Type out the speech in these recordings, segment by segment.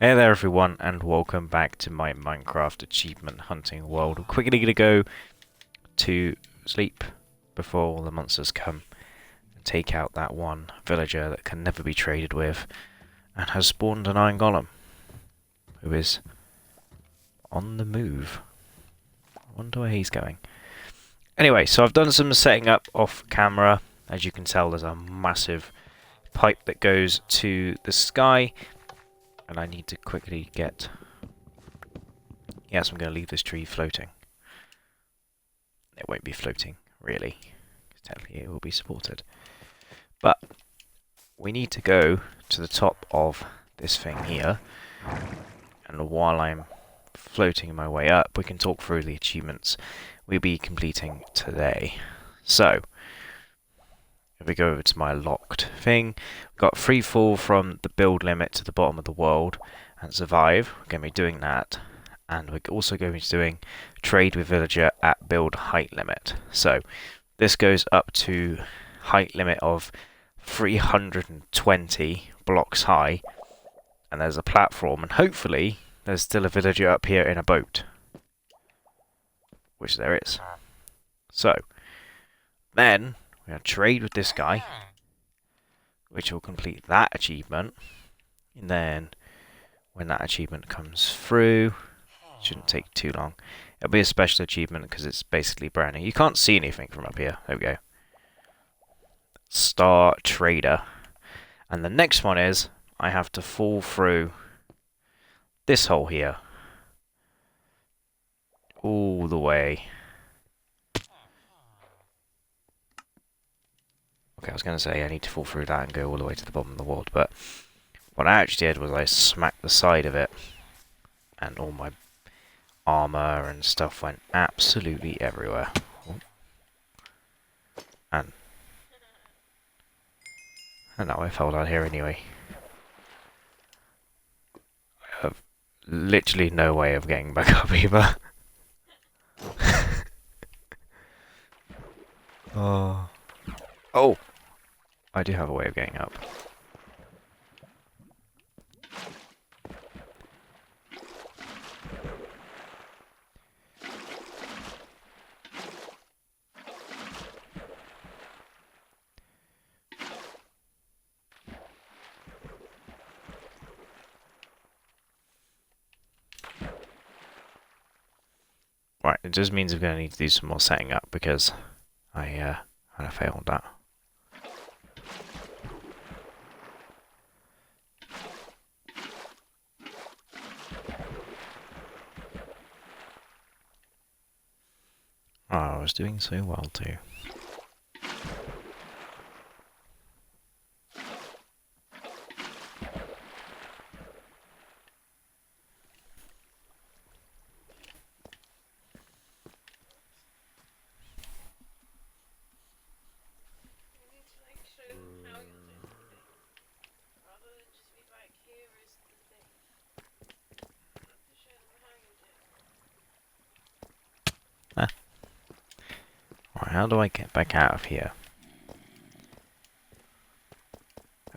Hey there everyone and welcome back to my Minecraft achievement hunting world. We're quickly going to go to sleep before all the monsters come and take out that one villager that can never be traded with and has spawned an iron golem who is on the move. I wonder where he's going. Anyway, so I've done some setting up off camera. As you can tell, there's a massive pipe that goes to the sky. And I need to quickly get... Yes, I'm going to leave this tree floating. It won't be floating, really. Technically, it will be supported. But we need to go to the top of this thing here. And while I'm floating my way up, we can talk through the achievements we'll be completing today. So, if we go over to my locked thing, we've got free fall from the build limit to the bottom of the world and survive. We're going to be doing that. And we're also going to be doing trade with villager at build height limit. So this goes up to height limit of 320 blocks high. And there's a platform. And hopefully there's still a villager up here in a boat. Which there is. So then we're going to trade with this guy, which will complete that achievement. And then, when that achievement comes through, it shouldn't take too long. It'll be a special achievement because it's basically brand new. You can't see anything from up here. There we go. Star Trader. And the next one is, I have to fall through this hole here. All the way. Okay, I was going to say I need to fall through that and go all the way to the bottom of the world, but what I actually did was I smacked the side of it, and all my armor and stuff went absolutely everywhere. And now I fell down here anyway. I have literally no way of getting back up either. Oh! I do have a way of getting up. Right, it just means I'm going to need to do some more setting up because I kind of failed that. Oh, I was doing so well too. How do I get back out of here?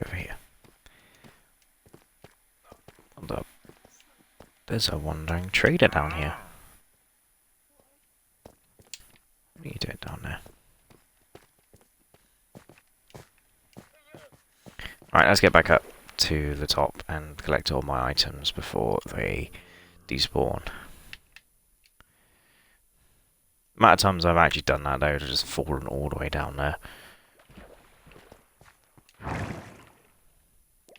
Over here. Hold up. There's a wandering trader down here. What are you doing down there? Alright, let's get back up to the top and collect all my items before they despawn. The amount of times I've actually done that though, to just fallen all the way down there. I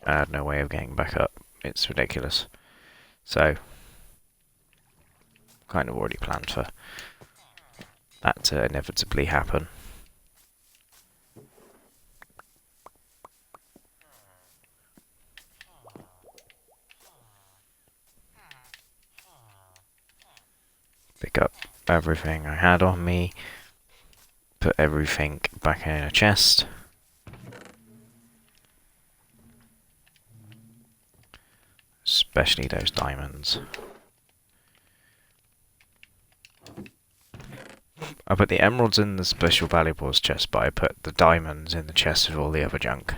had no way of getting back up. It's ridiculous. So, kind of already planned for that to inevitably happen. Pick up everything I had on me, put everything back in a chest. Especially those diamonds. I put the emeralds in the special valuables chest, but I put the diamonds in the chest with all the other junk.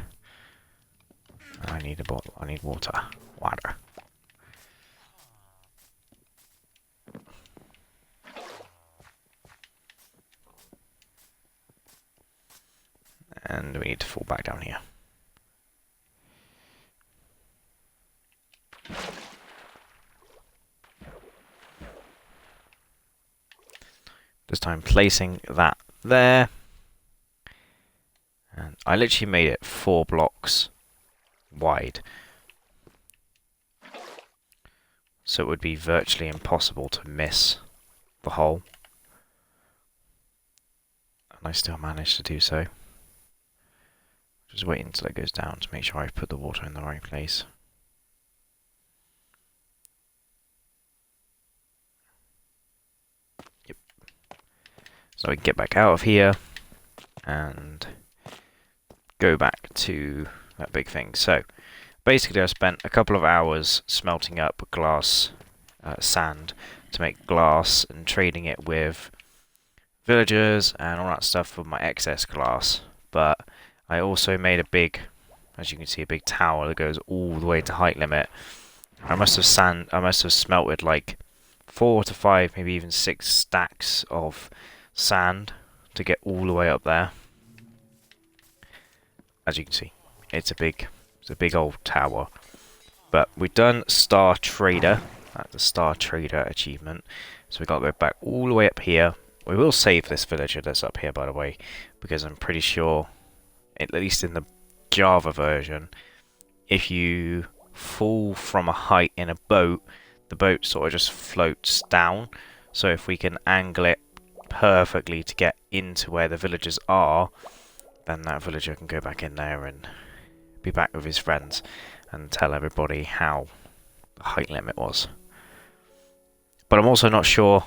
I need a bottle. I need water. Water. And we need to fall back down here. This time placing that there. And I literally made it 4 blocks wide. So it would be virtually impossible to miss the hole. And I still managed to do so. Just waiting until it goes down to make sure I've put the water in the right place. Yep. So we can get back out of here and go back to that big thing. So basically I spent a couple of hours smelting up glass sand to make glass and trading it with villagers and all that stuff for my excess glass. But I also made a big, as you can see, a big tower that goes all the way to height limit. I must have smelted like 4 to 5, maybe even 6 stacks of sand to get all the way up there. As you can see, it's a big old tower. But we've done Star Trader. That's the Star Trader achievement. So we've got to go back all the way up here. We will save this villager that's up here, by the way, because I'm pretty sure, at least in the Java version, if you fall from a height in a boat, the boat sort of just floats down. So if we can angle it perfectly to get into where the villagers are, then that villager can go back in there and be back with his friends and tell everybody how the height limit was. But I'm also not sure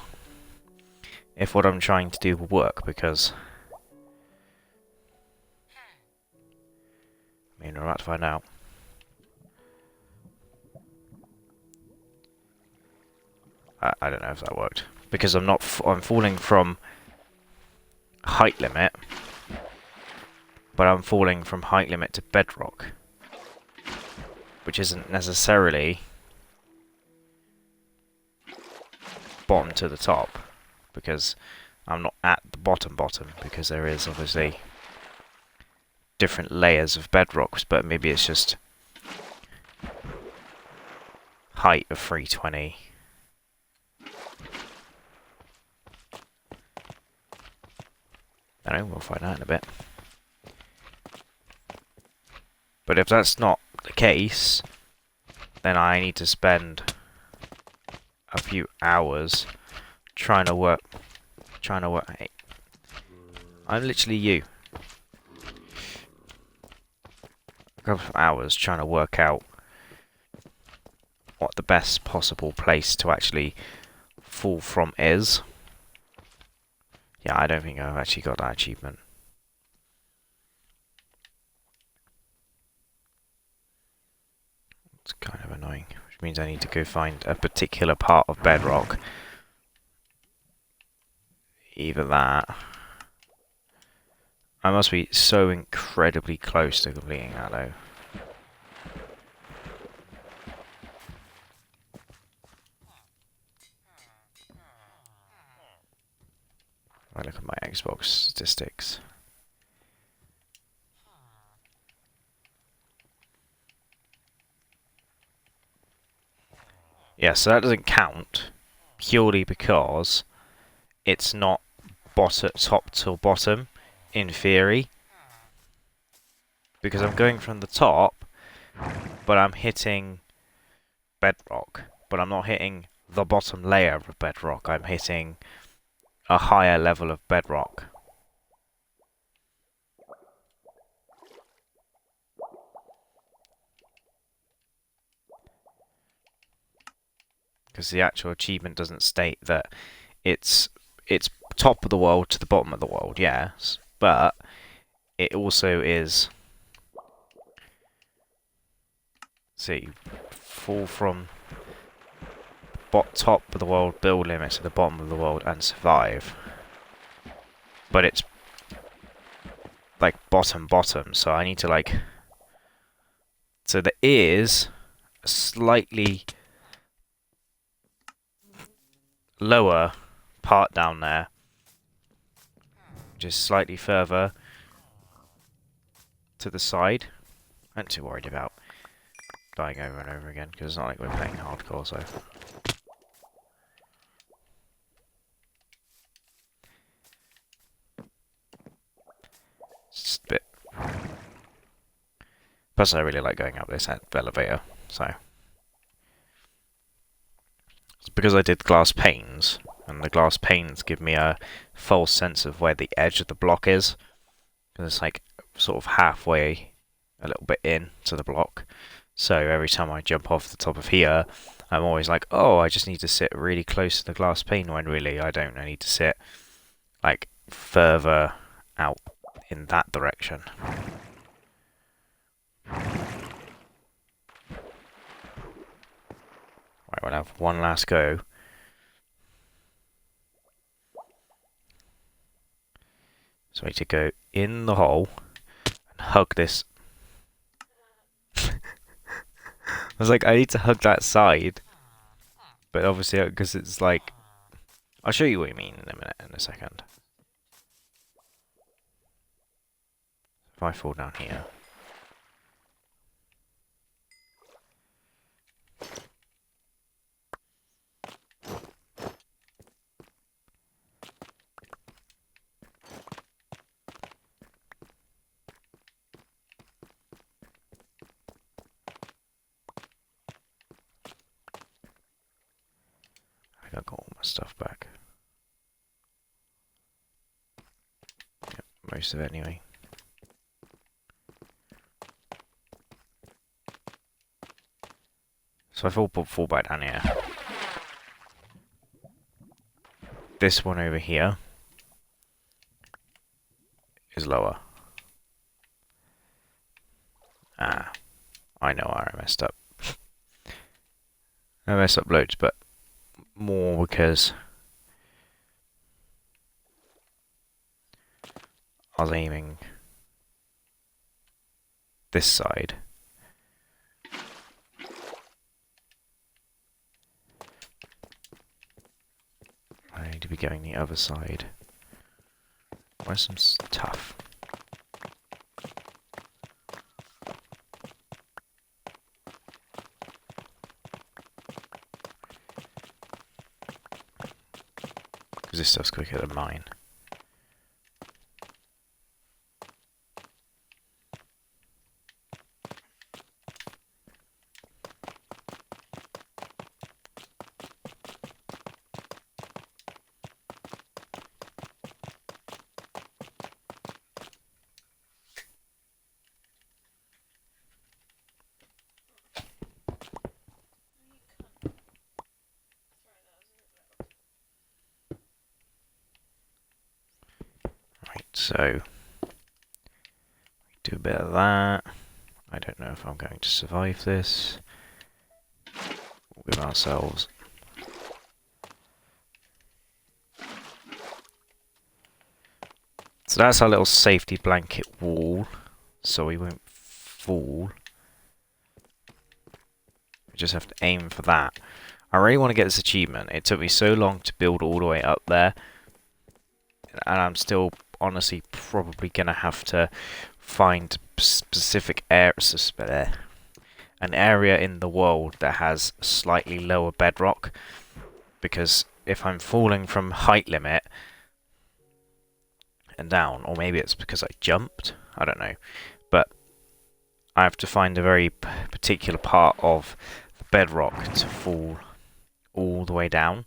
if what I'm trying to do will work, because I mean, we're about to find out. I don't know if that worked, because I'm falling from height limit, but I'm falling from height limit to bedrock, which isn't necessarily bottom to the top, because I'm not at the bottom, because there is obviously different layers of bedrocks, but maybe it's just height of 320. I don't know, we'll find out in a bit. But if that's not the case, then I need to spend a few hours trying to work. Hey, I'm literally you. A couple of hours trying to work out what the best possible place to actually fall from is. Yeah, I don't think I've actually got that achievement. It's kind of annoying, which means I need to go find a particular part of bedrock. Either that. I must be so incredibly close to completing that, though. I look at my Xbox statistics. Yeah, so that doesn't count purely because it's not top to bottom in theory. Because I'm going from the top, but I'm hitting bedrock. But I'm not hitting the bottom layer of bedrock. I'm hitting a higher level of bedrock. Because the actual achievement doesn't state that it's top of the world to the bottom of the world, yes, but it also is. See, fall from top of the world, build limits to the bottom of the world, and survive. But it's like bottom, so I need to like. So there is a slightly lower part down there, just slightly further, to the side. I'm not too worried about dying over and over again, because it's not like we're playing hardcore, so... It's just a bit... Plus I really like going up this elevator, so... It's because I did glass panes, and the glass panes give me a false sense of where the edge of the block is. Because it's like sort of halfway, a little bit in to the block. So every time I jump off the top of here, I'm always like, oh, I just need to sit really close to the glass pane, when really I don't. I need to sit like further out in that direction. Right, we'll have one last go. So I need to go in the hole and hug this. I was like, I need to hug that side. But obviously, because it's like... I'll show you what you mean in a minute, in a second. If I fall down here... I got all my stuff back. Yep, most of it anyway. So I fall back down here. This one over here is lower. Ah, I know where I messed up. I messed up loads, but more because I was aiming this side. I need to be going the other side. Where's some stuff? Because this stuff's quicker than mine. So, do a bit of that. I don't know if I'm going to survive this with ourselves. So that's our little safety blanket wall, so we won't fall. We just have to aim for that. I really want to get this achievement. It took me so long to build all the way up there, and I'm still honestly probably gonna have to find specific areas, an area in the world that has slightly lower bedrock, because if I'm falling from height limit and down, or maybe it's because I jumped, I don't know, but I have to find a very particular part of the bedrock to fall all the way down,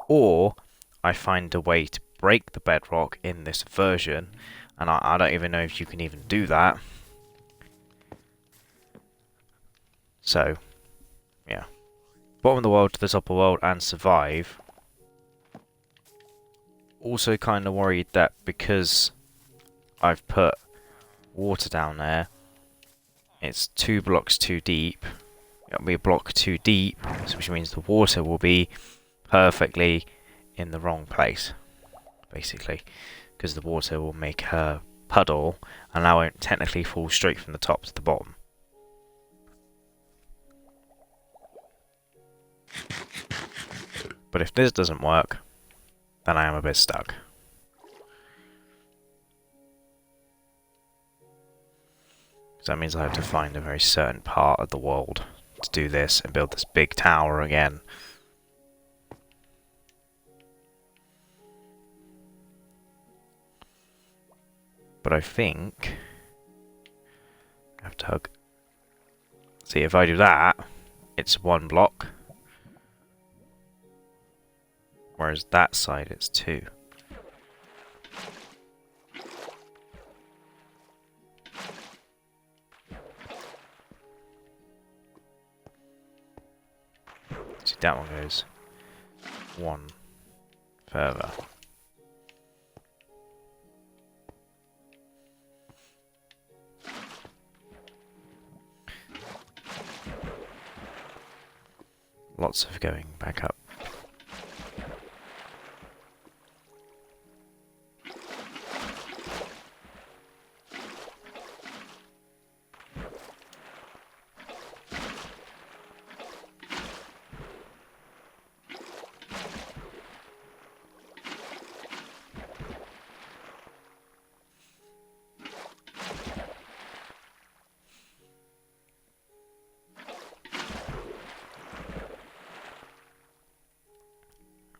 or I find a way to break the bedrock in this version, and I don't even know if you can even do that. So, yeah. Bottom of the world to the top of the world and survive. Also kind of worried that because I've put water down there, it's 2 blocks too deep. It'll be a block too deep, which means the water will be perfectly in the wrong place, basically, because the water will make her puddle, and I won't technically fall straight from the top to the bottom. But if this doesn't work, then I am a bit stuck. So that means I have to find a very certain part of the world to do this and build this big tower again. But I think I have to hug. See, if I do that, it's one block. Whereas that side, it's two. See, that one goes one further. Lots of going back up.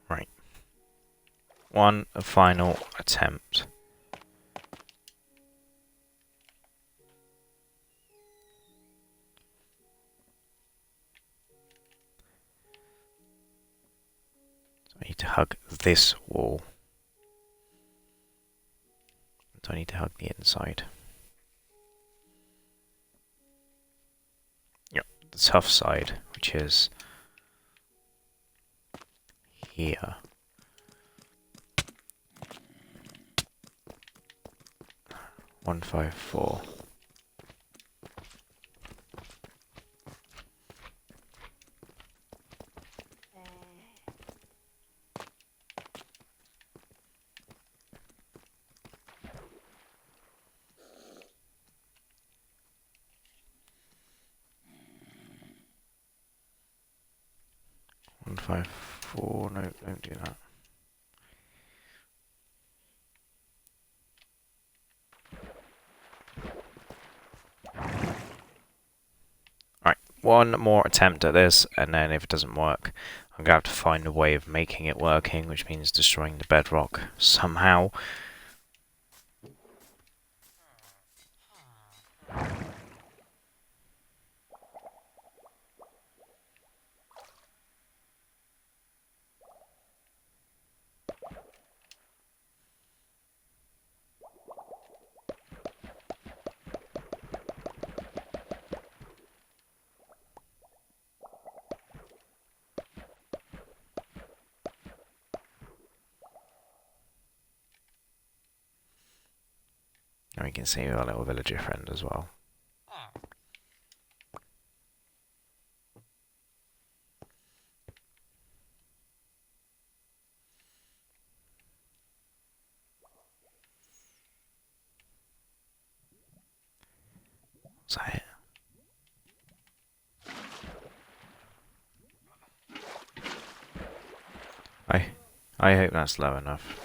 Right. One final attempt. So I need to hug this wall. So I need to hug the inside. Yep, the tough side, which is here. One, 5, 4. One, 5, 4. No, don't do that. Right, one more attempt at this, and then if it doesn't work, I'm going to have to find a way of making it working, which means destroying the bedrock somehow. And we can see our little villager friend as well. Is that it? I hope that's low enough.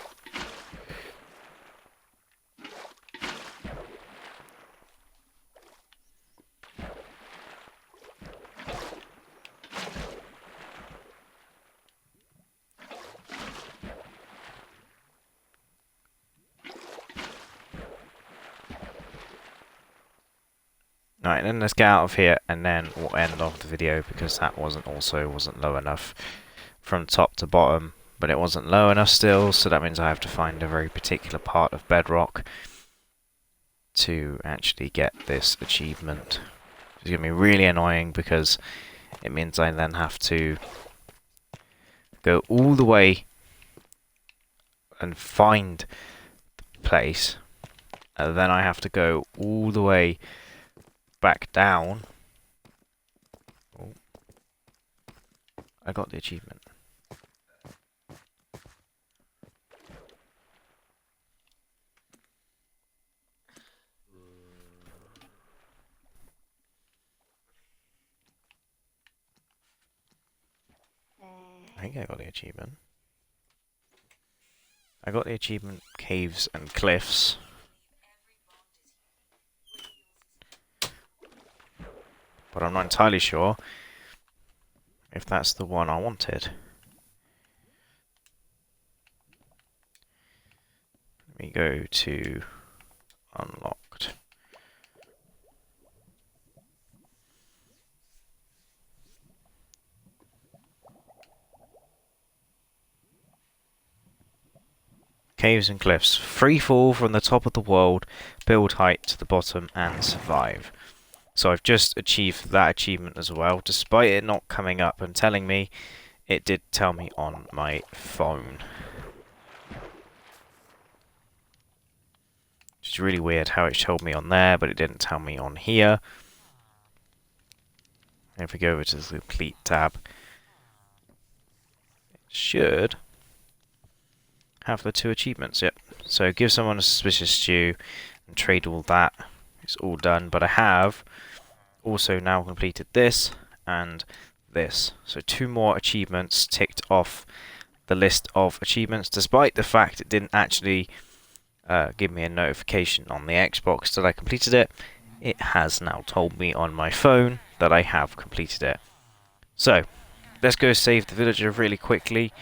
Alright, then let's get out of here, and then we'll end off the video, because that wasn't low enough from top to bottom, but it wasn't low enough still, so that means I have to find a very particular part of bedrock to actually get this achievement. It's going to be really annoying, because it means I then have to go all the way and find the place, and then I have to go all the way back down. Oh. I got the achievement. I think I got the achievement. I got the achievement Caves and Cliffs. but I'm not entirely sure if that's the one I wanted. Let me go to unlocked. Caves and cliffs. Free fall from the top of the world, build height to the bottom, and survive. So I've just achieved that achievement as well, despite it not coming up and telling me. It did tell me on my phone. Which is really weird how it told me on there, but it didn't tell me on here. And if we go over to the complete tab, it should have the 2 achievements. Yep. So give someone a suspicious stew and trade all that. It's all done, but I have also now completed this and this. So 2 more achievements ticked off the list of achievements, despite the fact it didn't actually give me a notification on the Xbox that I completed it. It has now told me on my phone that I have completed it. So let's go save the villager really quickly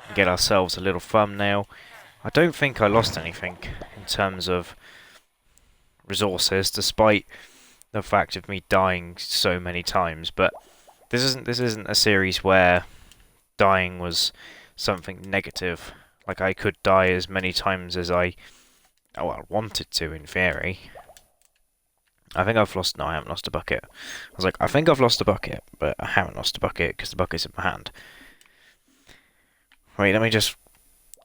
and get ourselves a little thumbnail. I don't think I lost anything in terms of resources, despite the fact of me dying so many times. But this isn't a series where dying was something negative. Like, I could die as many times as I wanted to, in theory. I think I've lost... No, I haven't lost a bucket. I was like, I think I've lost a bucket, but I haven't lost a bucket because the bucket's in my hand. Wait, let me just...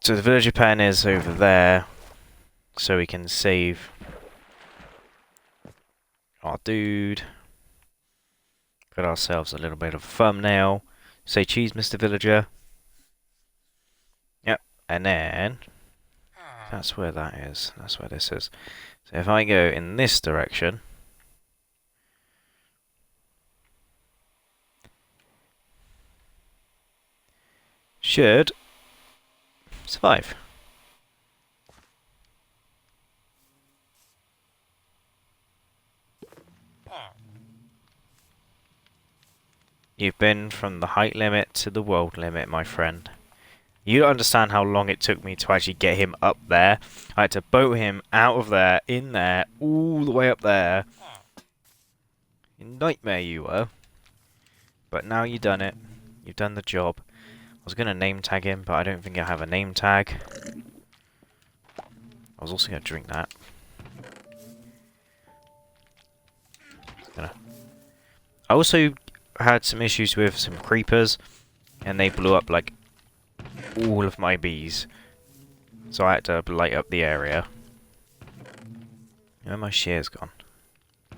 So the villager pen is over there, so we can save our dude. Got ourselves a little bit of a thumbnail. Say cheese, Mr. Villager. Yep, and then... That's where that is. That's where this is. So if I go in this direction... should survive. You've been from the height limit to the world limit, my friend. You don't understand how long it took me to actually get him up there. I had to boat him out of there, in there, all the way up there. Nightmare you were. But now you've done it. You've done the job. I was going to name tag him, but I don't think I have a name tag. I was also going to drink that. I also had some issues with some creepers, and they blew up like all of my bees. So I had to light up the area. Where are my shears gone? I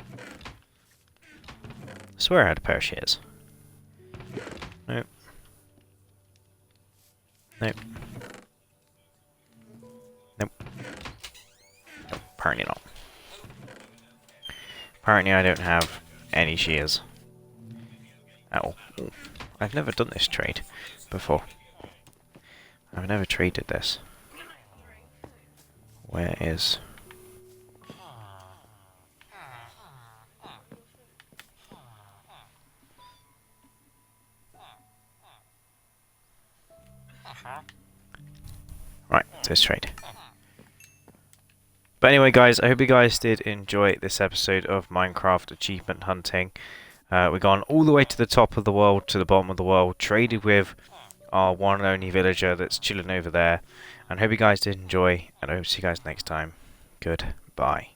swear I had a pair of shears. Nope. Nope. Nope. Nope, apparently not. Apparently I don't have any shears. At all. Ooh. I've never done this trade before. I've never traded this. Where is... Right, this trade. But anyway, guys, I hope you guys did enjoy this episode of Minecraft Achievement Hunting. We've gone all the way to the top of the world, to the bottom of the world, traded with our one and only villager that's chilling over there. And hope you guys did enjoy, and I hope to see you guys next time. Goodbye.